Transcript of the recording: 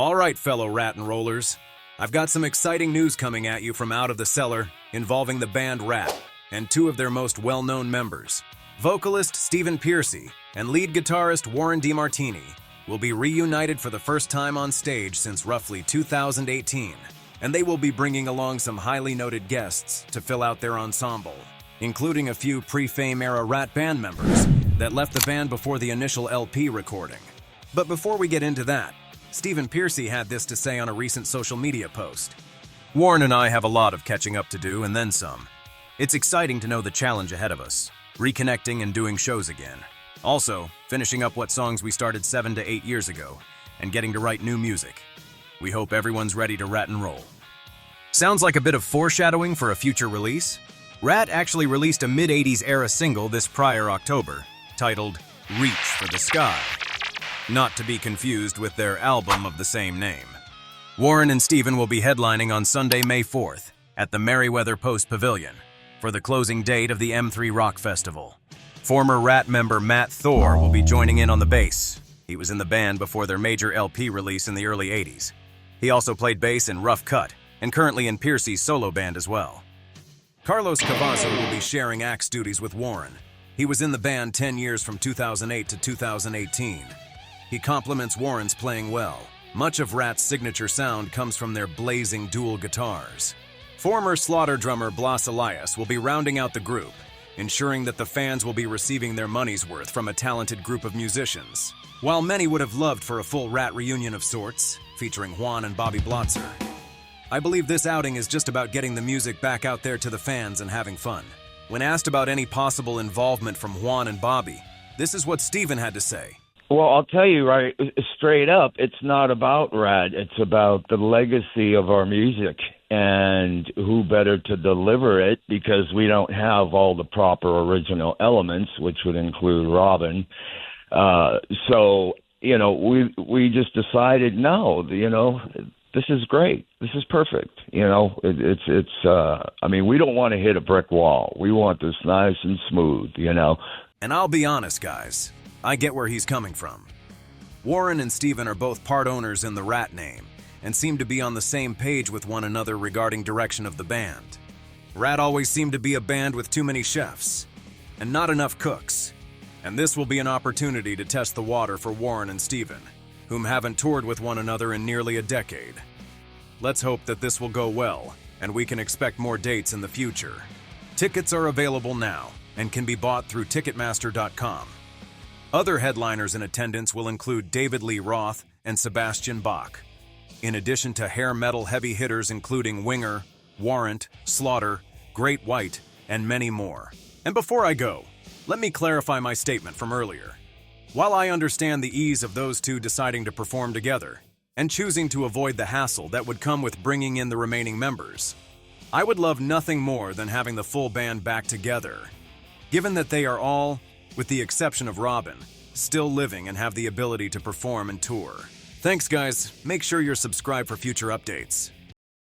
All right, fellow Ratt and Rollers. I've got some exciting news coming at you from out of the cellar involving the band Ratt and two of their most well-known members. Vocalist Stephen Pearcy and lead guitarist Warren Demartini will be reunited for the first time on stage since roughly 2018, and they will be bringing along some highly noted guests to fill out their ensemble, including a few pre-fame-era Ratt band members that left the band before the initial LP recording. But before we get into that, Stephen Pearcy had this to say on a recent social media post. Warren and I have a lot of catching up to do and then some. It's exciting to know the challenge ahead of us, reconnecting and doing shows again. Also, finishing up what songs we started 7 to 8 years ago and getting to write new music. We hope everyone's ready to Ratt and roll. Sounds like a bit of foreshadowing for a future release? Ratt actually released a mid-80s era single this prior October, titled Reach for the Sky. Not to be confused with their album of the same name. Warren and Stephen will be headlining on Sunday, May 4th at the Merriweather Post Pavilion for the closing date of the M3 Rock Festival. Former Ratt member Matt Thor will be joining in on the bass. He was in the band before their major LP release in the early 80s. He also played bass in Rough Cut and currently in Pearcy's solo band as well. Carlos Cavazzo will be sharing axe duties with Warren. He was in the band 10 years from 2008 to 2018. He compliments Warren's playing well. Much of Ratt's signature sound comes from their blazing dual guitars. Former Slaughter drummer Blas Elias will be rounding out the group, ensuring that the fans will be receiving their money's worth from a talented group of musicians. While many would have loved for a full Ratt reunion of sorts, featuring Juan and Bobby Blotzer, I believe this outing is just about getting the music back out there to the fans and having fun. When asked about any possible involvement from Juan and Bobby, this is what Stephen had to say. Well, I'll tell you right straight up, it's not about Ratt. It's about the legacy of our music, and who better to deliver it, because we don't have all the proper original elements, which would include Robin. So, we just decided, no, this is great. This is perfect. We don't want to hit a brick wall. We want this nice and smooth, And I'll be honest, guys. I get where he's coming from. Warren and Stephen are both part owners in the Ratt name and seem to be on the same page with one another regarding direction of the band. Ratt always seemed to be a band with too many chefs and not enough cooks, and this will be an opportunity to test the water for Warren and Stephen, whom haven't toured with one another in nearly a decade. Let's hope that this will go well and we can expect more dates in the future. Tickets are available now and can be bought through Ticketmaster.com. Other headliners in attendance will include David Lee Roth and Sebastian Bach, in addition to hair metal heavy hitters including Winger, Warrant, Slaughter, Great White, and many more. And before I go, let me clarify my statement from earlier. While I understand the ease of those two deciding to perform together and choosing to avoid the hassle that would come with bringing in the remaining members, I would love nothing more than having the full band back together, given that they are all, with the exception of Robin, still living and have the ability to perform and tour. Thanks, guys. Make sure you're subscribed for future updates.